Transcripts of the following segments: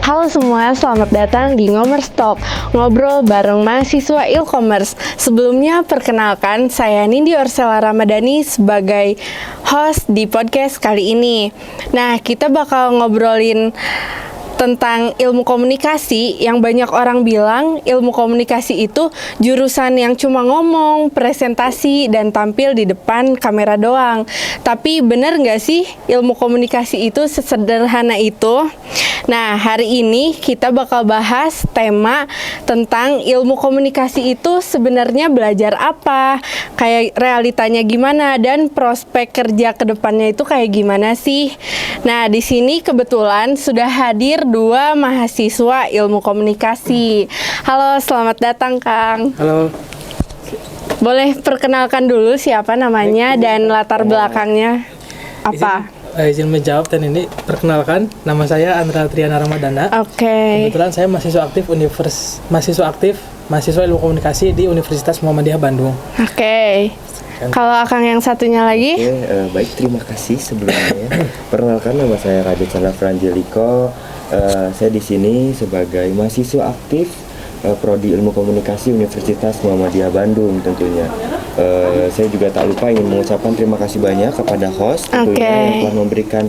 Halo semua, selamat datang di Ngomers Talk, ngobrol bareng mahasiswa e-commerce. Sebelumnya perkenalkan, saya Nindi Orsela Ramadhani sebagai host di podcast kali ini. Nah, kita bakal ngobrolin tentang ilmu komunikasi yang banyak orang bilang ilmu komunikasi itu jurusan yang cuma ngomong, presentasi, dan tampil di depan kamera doang. Tapi bener nggak sih ilmu komunikasi itu sesederhana itu? Nah, hari ini kita bakal bahas tema tentang ilmu komunikasi itu sebenarnya belajar apa, kayak realitanya gimana, dan prospek kerja ke depannya itu kayak gimana sih. Nah, di sini kebetulan sudah hadir dua mahasiswa ilmu komunikasi. Halo, selamat datang Kang. Halo. Boleh perkenalkan dulu siapa namanya dan latar belakangnya apa? Izin menjawab dan ini perkenalkan, nama saya Andra Triana Ramadana. Oke. Kebetulan saya mahasiswa ilmu komunikasi di Universitas Muhammadiyah Bandung. Oke. Kalau Akang yang satunya lagi? Baik, terima kasih sebelumnya. Perkenalkan, nama saya Radit Chandra Franjeliko. Saya di sini sebagai mahasiswa aktif Prodi Ilmu Komunikasi Universitas Muhammadiyah Bandung tentunya. Saya juga tak lupa ingin mengucapkan terima kasih banyak kepada host tentunya yang telah memberikan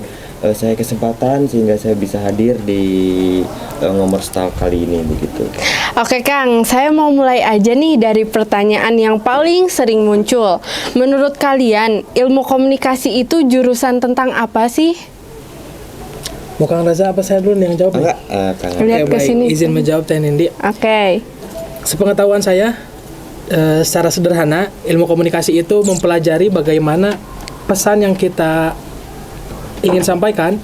saya kesempatan sehingga saya bisa hadir di Ngomers Talk kali ini begitu. Oke Kang, saya mau mulai aja nih dari pertanyaan yang paling sering muncul. Menurut kalian, ilmu komunikasi itu jurusan tentang apa sih? Mau Kang Raza apa saya dulu nih yang jawab? Enggak, Lihat ke sini. Izin menjawab Teh Nindi. Oke. Sepengetahuan saya, secara sederhana, ilmu komunikasi itu mempelajari bagaimana pesan yang kita ingin sampaikan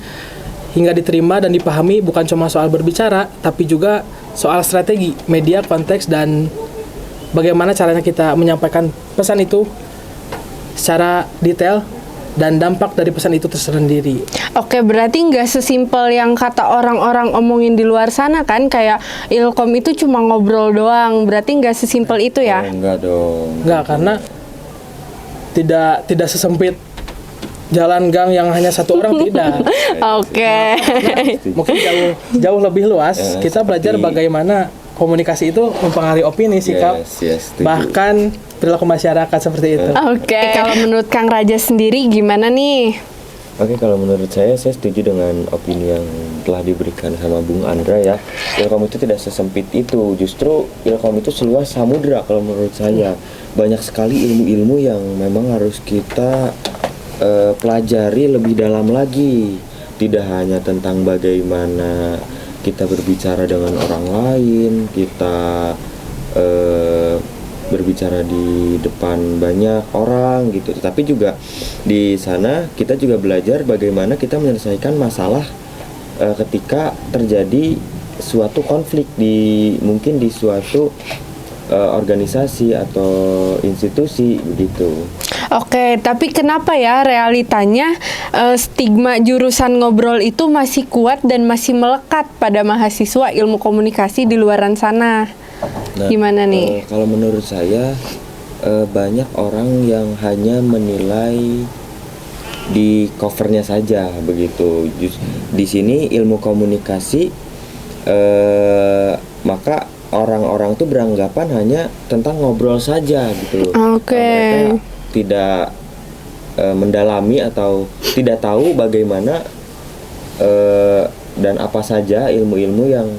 hingga diterima dan dipahami bukan cuma soal berbicara, tapi juga soal strategi, media, konteks, dan bagaimana caranya kita menyampaikan pesan itu secara detail dan dampak dari pesan itu tersendiri. Oke, berarti nggak sesimpel yang kata orang-orang omongin di luar sana kan, kayak ilkom itu cuma ngobrol doang. Berarti nggak sesimpel itu ya? Enggak dong. Enggak, karena tidak sesempit jalan gang yang hanya satu orang, tidak. Oke. Mungkin jauh lebih luas. Kita belajar bagaimana komunikasi itu mempengaruhi opini, sikap, bahkan perilaku masyarakat seperti itu. Oke. Kalau menurut Kang Raja sendiri gimana nih? Oke, kalau menurut saya setuju dengan opini yang telah diberikan sama Bung Andra ya. Ilkom itu tidak sesempit itu, justru ilkom itu seluas samudra kalau menurut saya. Banyak sekali ilmu-ilmu yang memang harus kita pelajari lebih dalam lagi. Tidak hanya tentang bagaimana kita berbicara dengan orang lain, kita berbicara di depan banyak orang gitu, tapi juga di sana kita juga belajar bagaimana kita menyelesaikan masalah ketika terjadi suatu konflik mungkin di suatu organisasi atau institusi begitu. Oke, tapi kenapa ya realitanya stigma jurusan ngobrol itu masih kuat dan masih melekat pada mahasiswa ilmu komunikasi di luaran sana? Nah, gimana nih? Kalau menurut saya banyak orang yang hanya menilai di covernya saja begitu. Di sini ilmu komunikasi maka orang-orang tuh beranggapan hanya tentang ngobrol saja gitu. Oke. Mereka tidak mendalami atau tidak tahu bagaimana dan apa saja ilmu-ilmu yang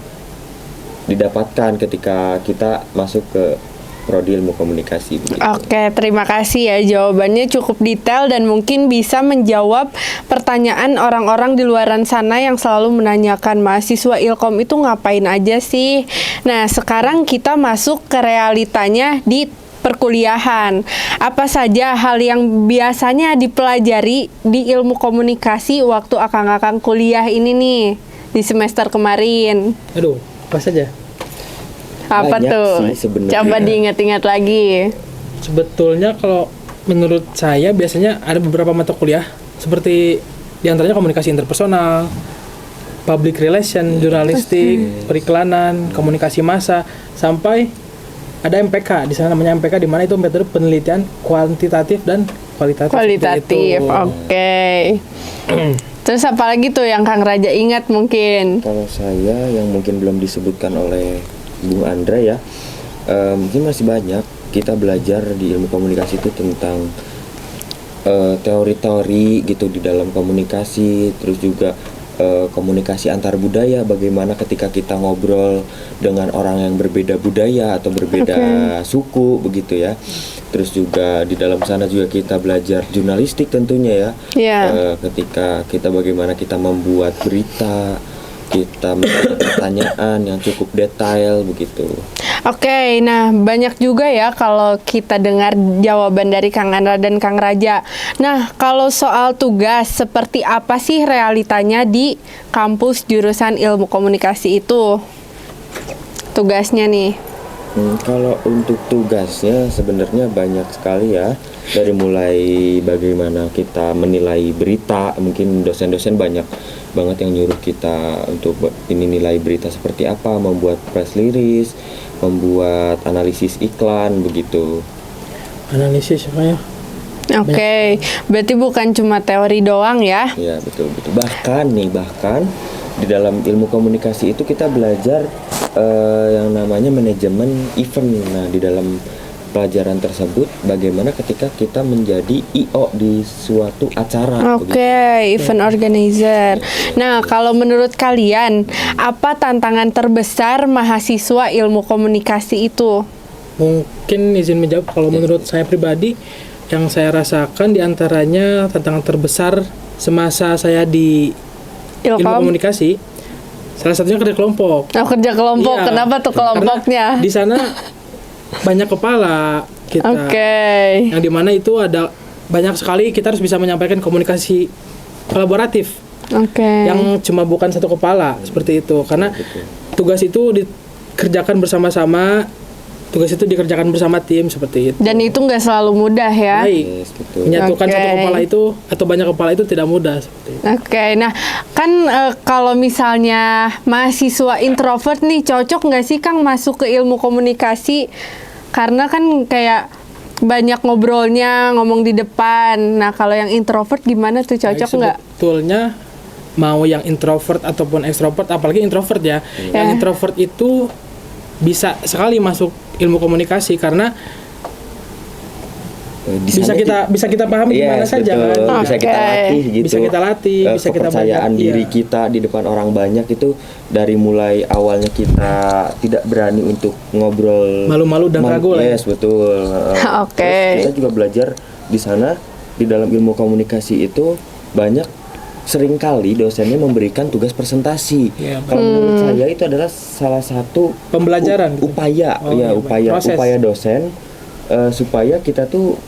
didapatkan ketika kita masuk ke Prodi Ilmu Komunikasi begitu. Oke, terima kasih ya, jawabannya cukup detail dan mungkin bisa menjawab pertanyaan orang-orang di luaran sana yang selalu menanyakan mahasiswa Ilkom itu ngapain aja sih. Nah, sekarang kita masuk ke realitanya di perkuliahan. Apa saja hal yang biasanya dipelajari di ilmu komunikasi waktu akang-akang kuliah ini nih di semester kemarin? Aduh, apa saja? Apa banyak tuh? sih sebenarnya. Coba diingat-ingat lagi. Sebetulnya kalau menurut saya biasanya ada beberapa mata kuliah seperti diantaranya komunikasi interpersonal, public relation, jurnalistik, periklanan, komunikasi massa, sampai ada MPK. Di sana namanya MPK, di mana itu metode penelitian kuantitatif dan kualitatif. Kualitatif, oke. Terus apalagi tuh yang Kang Raja ingat mungkin? Kalau saya yang mungkin belum disebutkan oleh Bung Andra ya, mungkin masih banyak kita belajar di ilmu komunikasi itu tentang teori-teori gitu di dalam komunikasi, terus juga komunikasi antar budaya, bagaimana ketika kita ngobrol dengan orang yang berbeda budaya atau berbeda suku begitu ya. Terus juga di dalam sana juga kita belajar jurnalistik tentunya ya. Ketika kita bagaimana kita membuat berita, kita membuat pertanyaan yang cukup detail begitu. Oke, nah banyak juga ya kalau kita dengar jawaban dari Kang Andra dan Kang Raja. Nah, kalau soal tugas, seperti apa sih realitanya di kampus jurusan ilmu komunikasi itu? Tugasnya nih. Kalau untuk tugasnya sebenarnya banyak sekali ya. Dari mulai bagaimana kita menilai berita, mungkin dosen-dosen banyak banget yang nyuruh kita untuk ini nilai berita seperti apa, membuat press release, membuat analisis iklan begitu. Analisis apa ya? Oke, berarti bukan cuma teori doang ya? Ya betul. Bahkan di dalam ilmu komunikasi itu kita belajar yang namanya manajemen event. Nah di dalam pelajaran tersebut bagaimana ketika kita menjadi IO di suatu acara. Event organizer. Nah, kalau menurut kalian, apa tantangan terbesar mahasiswa ilmu komunikasi itu? Mungkin izin menjawab, kalau menurut saya pribadi, yang saya rasakan diantaranya tantangan terbesar semasa saya di ilmu komunikasi, salah satunya kerja kelompok. Kerja kelompok, iya. Kenapa tuh kelompoknya? Karena di sana banyak kepala kita, yang dimana itu ada banyak sekali kita harus bisa menyampaikan komunikasi kolaboratif, yang cuma bukan satu kepala seperti itu. Karena tugas itu dikerjakan bersama-sama, tugas itu dikerjakan bersama tim seperti itu. Dan itu nggak selalu mudah ya. Menyatukan satu kepala itu atau banyak kepala itu tidak mudah seperti itu. Nah kan kalau misalnya mahasiswa introvert nih, cocok nggak sih Kang masuk ke ilmu komunikasi? Karena kan kayak banyak ngobrolnya, ngomong di depan. Nah kalau yang introvert gimana tuh, cocok nggak? Sebetulnya mau yang introvert ataupun ekstrovert, apalagi introvert ya. Yang introvert itu bisa sekali masuk ilmu komunikasi karena bisa kita pahami gimana saja kan. Bisa kita latih gitu. Bisa kita latih, bisa kita kepercayaan diri kita di depan orang banyak itu dari mulai awalnya kita tidak berani untuk ngobrol, malu-malu dan ragu lah. Yes, betul. Terus kita juga belajar di sana di dalam ilmu komunikasi itu banyak seringkali dosennya memberikan tugas presentasi. Kalau menurut saya itu adalah salah satu pembelajaran upaya dosen supaya kita tuh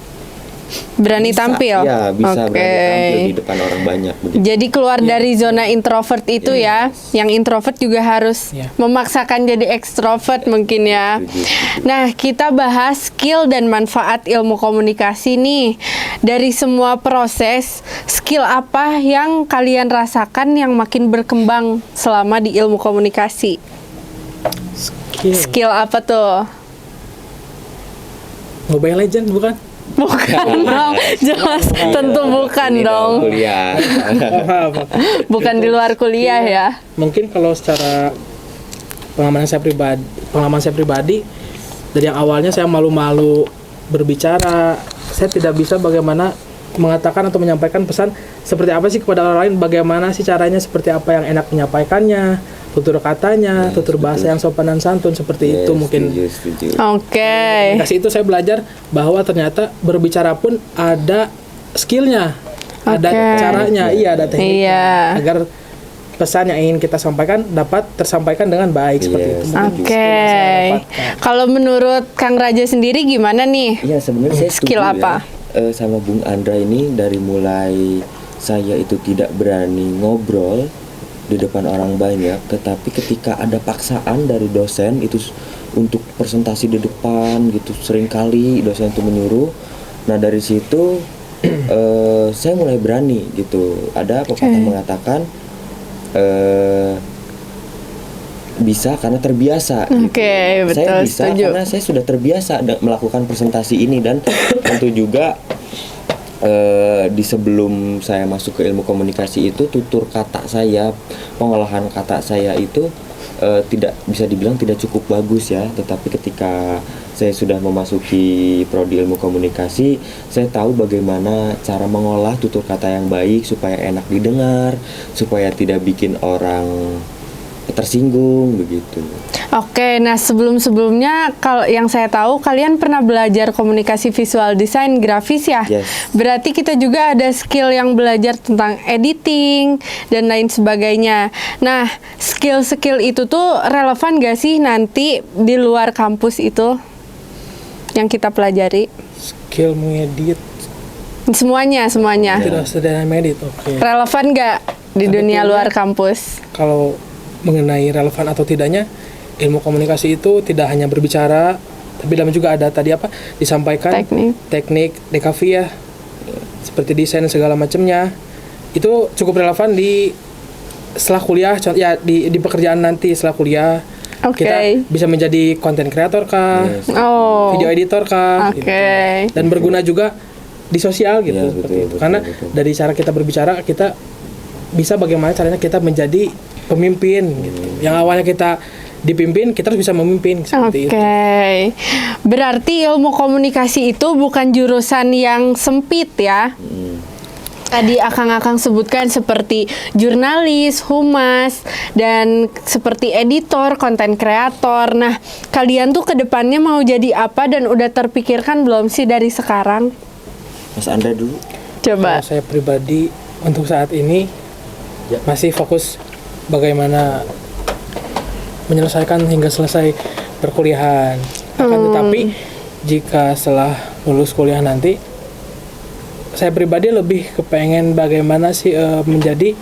berani tampil. Ya, bisa berani tampil di depan orang banyak begitu. Jadi keluar dari zona introvert itu ya. Yang introvert juga harus memaksakan jadi ekstrovert mungkin ya. Nah, kita bahas skill dan manfaat ilmu komunikasi nih. Dari semua proses, skill apa yang kalian rasakan yang makin berkembang selama di ilmu komunikasi? Skill apa tuh? Mobile Legends bukan? Bukan dong, jelas tentu bukan dong. Kuliah. Bukan di luar kuliah ya. Mungkin kalau secara pengalaman saya pribadi dari yang awalnya saya malu-malu berbicara, saya tidak bisa bagaimana mengatakan atau menyampaikan pesan seperti apa sih kepada orang lain, bagaimana sih caranya, seperti apa yang enak menyampaikannya, tutur katanya, tutur bahasa yang sopan dan santun seperti itu mungkin. Kasih itu saya belajar bahwa ternyata berbicara pun ada skillnya, ada caranya, ada tekniknya agar pesan yang ingin kita sampaikan dapat tersampaikan dengan baik seperti itu. Kalau menurut Kang Raja sendiri gimana nih? Iya, sebenarnya saya skill apa? Sama Bung Andra ini dari mulai saya itu tidak berani ngobrol di depan orang banyak, tetapi ketika ada paksaan dari dosen itu untuk presentasi di depan gitu, seringkali dosen itu menyuruh. Nah dari situ saya mulai berani gitu. Ada pepatah mengatakan bisa karena terbiasa. Betul, saya bisa setuju. karena saya sudah terbiasa melakukan presentasi ini, dan tentu juga di sebelum saya masuk ke ilmu komunikasi itu tutur kata saya, pengolahan kata saya itu tidak bisa dibilang tidak cukup bagus ya, tetapi ketika saya sudah memasuki prodi ilmu komunikasi, saya tahu bagaimana cara mengolah tutur kata yang baik supaya enak didengar, supaya tidak bikin orang tersinggung begitu. Oke, nah sebelum-sebelumnya kalau yang saya tahu kalian pernah belajar komunikasi visual design grafis ya? Yes. Berarti kita juga ada skill yang belajar tentang editing dan lain sebagainya. Nah, skill-skill itu tuh relevan gak sih nanti di luar kampus itu yang kita pelajari? Skill mengedit Semuanya. tidak sederhana mengedit. Oke. Relevan gak di dunia luar kampus? Kalau mengenai relevan atau tidaknya, ilmu komunikasi itu tidak hanya berbicara, tapi dalam juga ada tadi apa disampaikan teknik DKV ya, seperti desain dan segala macamnya. Itu cukup relevan di setelah kuliah, ya di pekerjaan nanti setelah kuliah. Oke. Kita bisa menjadi content creator kah, Oh. video editor kah, Oke. gitu. Dan berguna juga di sosial gitu, Ya, seperti betul, itu. betul, Karena betul. dari cara kita berbicara, kita bisa bagaimana caranya kita menjadi pemimpin gitu. Yang awalnya kita dipimpin, kita harus bisa memimpin seperti itu. Oke. Berarti ilmu komunikasi itu bukan jurusan yang sempit ya? Tadi Akang sebutkan seperti jurnalis, humas, dan seperti editor, konten kreator. Nah, kalian tuh ke depannya mau jadi apa dan udah terpikirkan belum sih dari sekarang? Mas Andra dulu. Coba. Kalau saya pribadi untuk saat ini masih fokus bagaimana menyelesaikan hingga selesai perkuliahan. Akan tetapi jika setelah lulus kuliah nanti, saya pribadi lebih kepengen bagaimana sih menjadi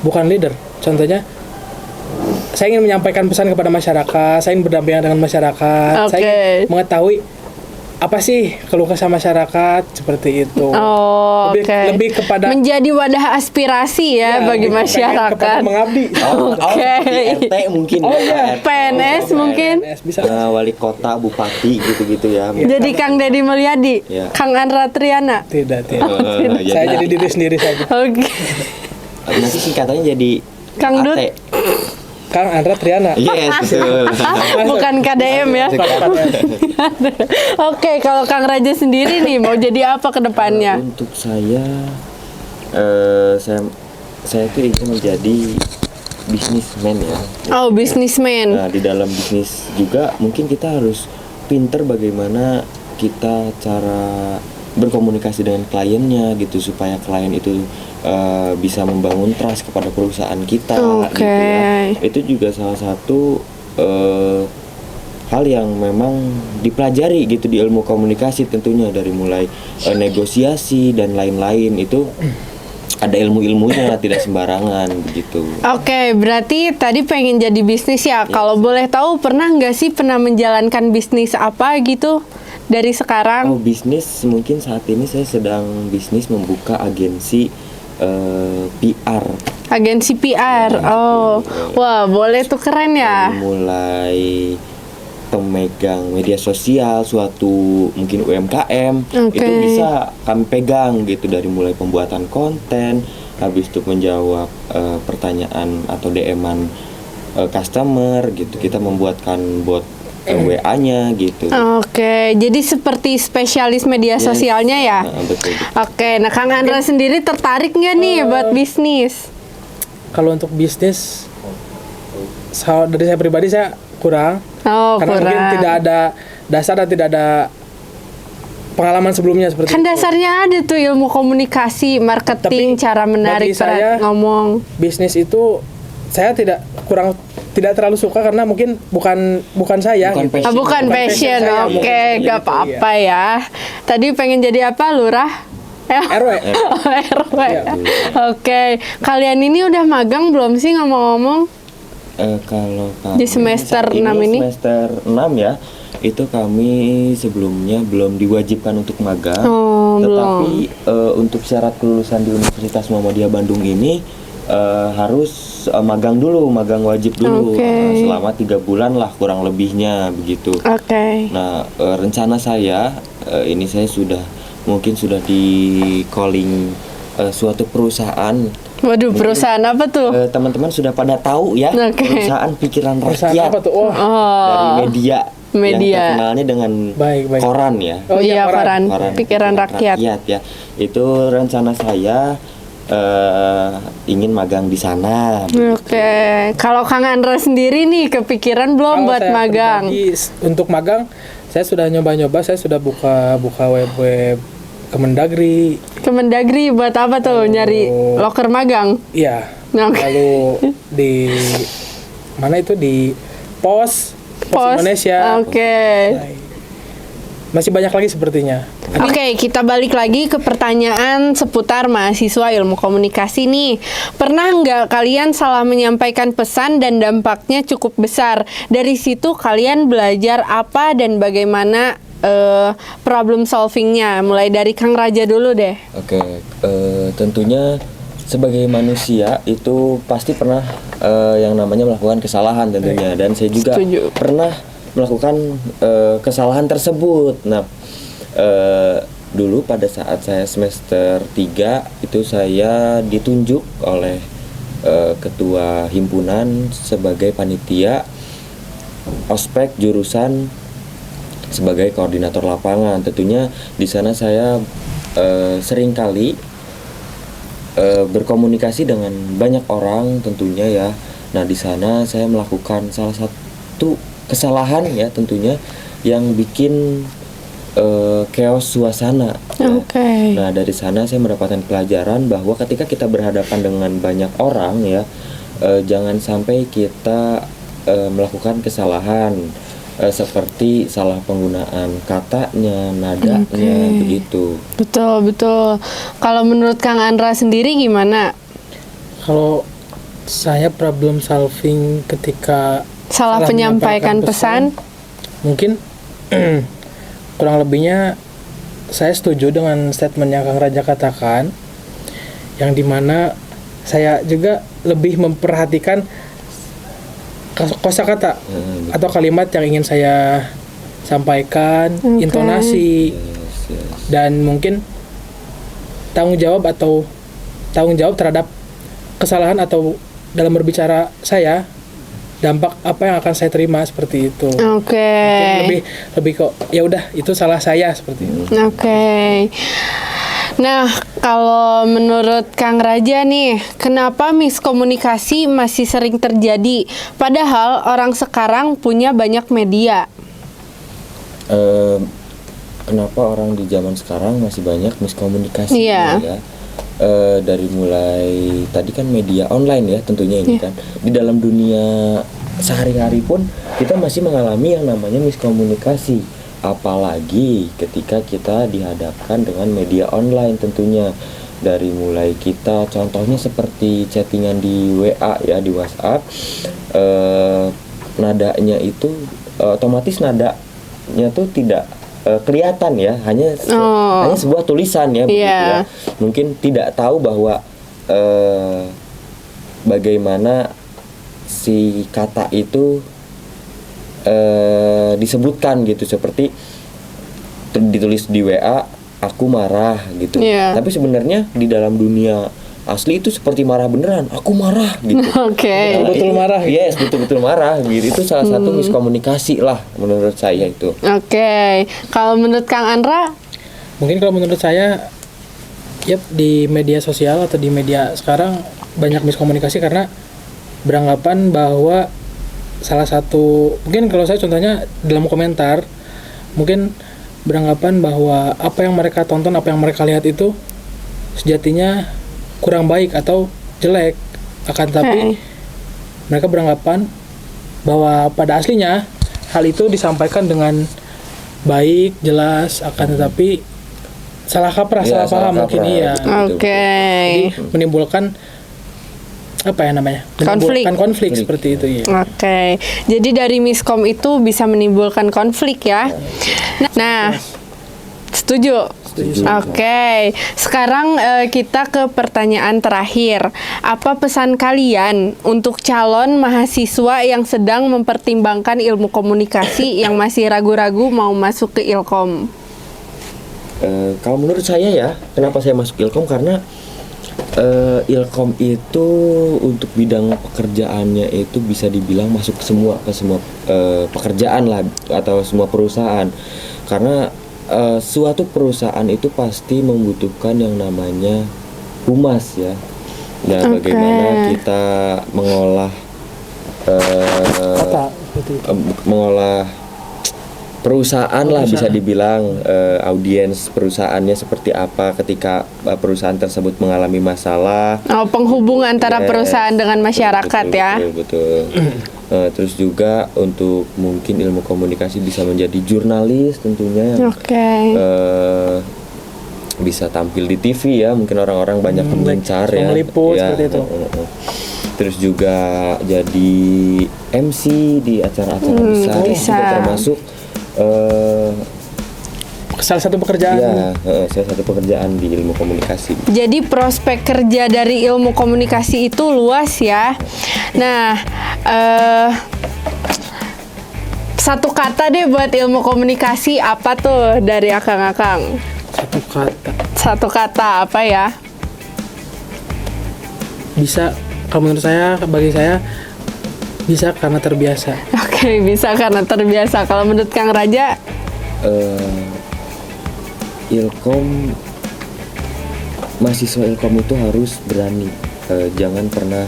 bukan leader. Contohnya, saya ingin menyampaikan pesan kepada masyarakat, saya ingin berdampingan dengan masyarakat, saya ingin mengetahui apa sih keluh kesah masyarakat seperti itu. Oh, Lebih kepada menjadi wadah aspirasi ya bagi lebih kepengen kepada masyarakat. mengabdi. Oke. RT mungkin. Oh, iya. PNS mungkin. Bisa. Wali kota, bupati gitu-gitu ya. Jadi Kang Deddy Mulyadi, Ya. Kang Andra Triana. Tidak. Jadi- Saya jadi diri sendiri saja. Oke. Nanti singkatannya jadi Kang Dut. AT. Kang Andra Triana. Yes, betul. Bukan KDM ya. Oke, kalau Kang Raja sendiri nih mau jadi apa ke depannya? Untuk saya tuh ingin menjadi bisnismen ya. Oh, bisnismen. Nah, di dalam bisnis juga mungkin kita harus pinter bagaimana kita cara berkomunikasi dengan kliennya gitu supaya klien itu bisa membangun trust kepada perusahaan kita Oke. gitu ya. Itu juga salah satu hal yang memang dipelajari gitu di ilmu komunikasi tentunya dari mulai negosiasi dan lain-lain itu ada ilmu-ilmunya tidak sembarangan begitu. Oke, berarti tadi pengen jadi bisnis ya. Kalau boleh tahu pernah nggak sih menjalankan bisnis apa gitu dari sekarang? Oh, bisnis mungkin saat ini saya sedang bisnis membuka agensi PR. Agensi PR. Oh, wah boleh tuh, keren ya. Mulai pemegang media sosial suatu mungkin UMKM Oke. itu bisa kami pegang gitu dari mulai pembuatan konten, habis itu menjawab pertanyaan atau DM-an customer gitu. Kita membuatkan bot WA-nya gitu. Oke, jadi seperti spesialis media Yes. sosialnya ya. Betul. Oke, nah Kang Andra sendiri tertarik nggak nih buat bisnis? Kalau untuk bisnis, dari saya pribadi saya kurang. Oh, Karena mungkin kurang. tidak ada dasar dan tidak ada pengalaman sebelumnya seperti Kan itu. dasarnya ada tuh ilmu komunikasi, marketing, Tapi cara menarik bagi saya, ngomong. Bisnis itu saya tidak terlalu suka karena mungkin bukan saya Bukan gitu. passion. Bukan passion, saya, oke, mungkin. gak apa-apa ya. Tadi pengen jadi apa, lurah? RW. RW. Iya. Oke, kalian ini udah magang belum sih ngomong-ngomong? Kalau Di kami semester saat 6 ini? semester 6 ya, itu kami sebelumnya belum diwajibkan untuk magang. Oh, Tetapi untuk syarat kelulusan di Universitas Muhammadiyah Bandung ini harus magang dulu, magang wajib dulu. Oke. Selama 3 bulan lah kurang lebihnya begitu. Oke. Nah, rencana saya ini saya sudah mungkin sudah di calling suatu perusahaan. Waduh, perusahaan apa tuh? Teman-teman sudah pada tahu ya, Oke. perusahaan pikiran Perusahaan rakyat apa tuh? Oh, dari media yang terkenalnya dengan Baik. koran ya. Oh, iya, Koran. Koran Pikiran rakyat. ya. Itu rencana saya ingin magang di sana. Oke, kalau Kang Andra sendiri nih kepikiran belum kalau buat saya magang? pribadi, untuk magang, saya sudah nyoba-nyoba, saya sudah buka web Kemendagri. Kemendagri buat apa tuh? Nyari loker magang? Iya. Oke. Lalu di mana itu di Pos Indonesia. Oke. Masih banyak lagi sepertinya. Oke, kita balik lagi ke pertanyaan seputar mahasiswa ilmu komunikasi nih. Pernah nggak kalian salah menyampaikan pesan dan dampaknya cukup besar? Dari situ kalian belajar apa dan bagaimana problem solvingnya? Mulai dari Kang Raja dulu deh. Oke, tentunya sebagai manusia itu pasti pernah yang namanya melakukan kesalahan tentunya, dan saya juga Setuju. pernah melakukan kesalahan tersebut. Nah, dulu pada saat saya semester 3 itu saya ditunjuk oleh ketua himpunan sebagai panitia ospek jurusan sebagai koordinator lapangan. Tentunya di sana saya sering kali berkomunikasi dengan banyak orang tentunya ya. Nah, di sana saya melakukan salah satu kesalahan ya tentunya yang bikin chaos suasana. Ya. Oke. Nah, dari sana saya mendapatkan pelajaran bahwa ketika kita berhadapan dengan banyak orang ya, jangan sampai kita melakukan kesalahan seperti salah penggunaan katanya, nadanya, begitu. Betul, betul. Kalau menurut Kang Andra sendiri gimana? Kalau saya problem solving ketika Salah penyampaikan pesan? mungkin kurang lebihnya saya setuju dengan statement yang Kang Raja katakan, yang dimana saya juga lebih memperhatikan kosakata atau kalimat yang ingin saya sampaikan, intonasi, dan mungkin tanggung jawab terhadap kesalahan atau dalam berbicara saya, dampak apa yang akan saya terima seperti itu. Oke. Mungkin lebih kok ya udah itu salah saya seperti itu. Oke. Nah, kalau menurut Kang Raja nih, kenapa miskomunikasi masih sering terjadi? Padahal orang sekarang punya banyak media. Kenapa orang di zaman sekarang masih banyak miskomunikasi? Iya. Ya? Dari mulai tadi kan media online ya tentunya ini kan. Di dalam dunia sehari-hari pun kita masih mengalami yang namanya miskomunikasi. Apalagi ketika kita dihadapkan dengan media online tentunya. Dari mulai kita contohnya seperti chattingan di WA ya, di WhatsApp, nadanya itu otomatis nadanya tuh tidak kelihatan ya, hanya sebuah tulisan ya, begitu ya. Mungkin tidak tahu bahwa bagaimana si kata itu disebutkan gitu, seperti ditulis di WA aku marah gitu. Tapi sebenarnya di dalam dunia asli itu seperti marah beneran, aku marah gitu. Oke. Betul marah. Yes, betul-betul marah gitu. Itu salah satu miskomunikasi lah menurut saya itu. Oke. Kalau menurut Kang Andra? Mungkin kalau menurut saya ya di media sosial atau di media sekarang banyak miskomunikasi karena beranggapan bahwa salah satu, mungkin kalau saya contohnya dalam komentar, mungkin beranggapan bahwa apa yang mereka tonton, apa yang mereka lihat itu sejatinya kurang baik atau jelek, akan tapi mereka beranggapan bahwa pada aslinya hal itu disampaikan dengan baik, jelas, akan tetapi salah kaprah, salah paham mungkin iya. Oke. Jadi menimbulkan apa ya namanya? Menimbulkan konflik seperti itu ya. Oke. Jadi dari miskom itu bisa menimbulkan konflik ya. Nah, setuju. Oke. Sekarang kita ke pertanyaan terakhir. Apa pesan kalian untuk calon mahasiswa yang sedang mempertimbangkan ilmu komunikasi yang masih ragu-ragu mau masuk ke Ilkom? Kalau menurut saya ya, kenapa saya masuk Ilkom, karena Ilkom itu untuk bidang pekerjaannya itu bisa dibilang masuk ke semua pekerjaan lah, atau semua perusahaan. Karena suatu perusahaan itu pasti membutuhkan yang namanya humas ya. Ya, bagaimana kita mengolah mengolah perusahaan lah, bisa dibilang audiens perusahaannya seperti apa ketika perusahaan tersebut mengalami masalah. Penghubung antara perusahaan dengan masyarakat ya. Betul. Terus juga untuk mungkin ilmu komunikasi bisa menjadi jurnalis tentunya. Bisa tampil di TV ya, mungkin orang-orang banyak mengincar ya. Meliput seperti itu. Terus juga jadi MC di acara-acara besar, juga termasuk salah satu pekerjaan. Ya, salah satu pekerjaan di ilmu komunikasi. Jadi prospek kerja dari ilmu komunikasi itu luas ya. Nah, satu kata deh buat ilmu komunikasi, apa tuh dari Akang-akang? Satu kata apa ya? Bisa, kalau menurut saya, bagi saya bisa karena terbiasa. Oke, bisa karena terbiasa. Kalau menurut Kang Raja? Ilkom, mahasiswa Ilkom itu harus berani, jangan pernah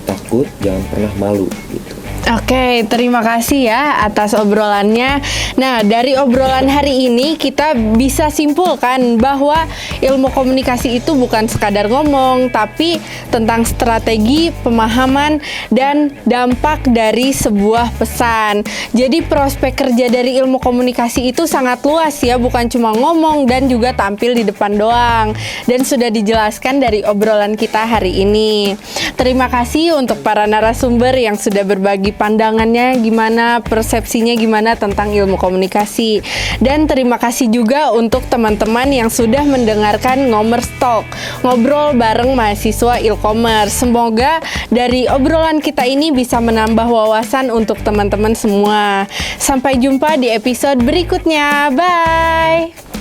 takut, jangan pernah malu gitu. Oke, terima kasih ya atas obrolannya. Nah, dari obrolan hari ini kita bisa simpulkan bahwa ilmu komunikasi itu bukan sekadar ngomong, tapi tentang strategi, pemahaman, dan dampak dari sebuah pesan. Jadi prospek kerja dari ilmu komunikasi itu sangat luas ya, bukan cuma ngomong dan juga tampil di depan doang. Dan sudah dijelaskan dari obrolan kita hari ini. Terima kasih untuk para narasumber yang sudah berbagi pandangannya gimana, persepsinya gimana tentang ilmu komunikasi. Dan terima kasih juga untuk teman-teman yang sudah mendengarkan Ngomers Talk, ngobrol bareng mahasiswa Ilkomers. Semoga dari obrolan kita ini bisa menambah wawasan untuk teman-teman semua. Sampai jumpa di episode berikutnya. Bye!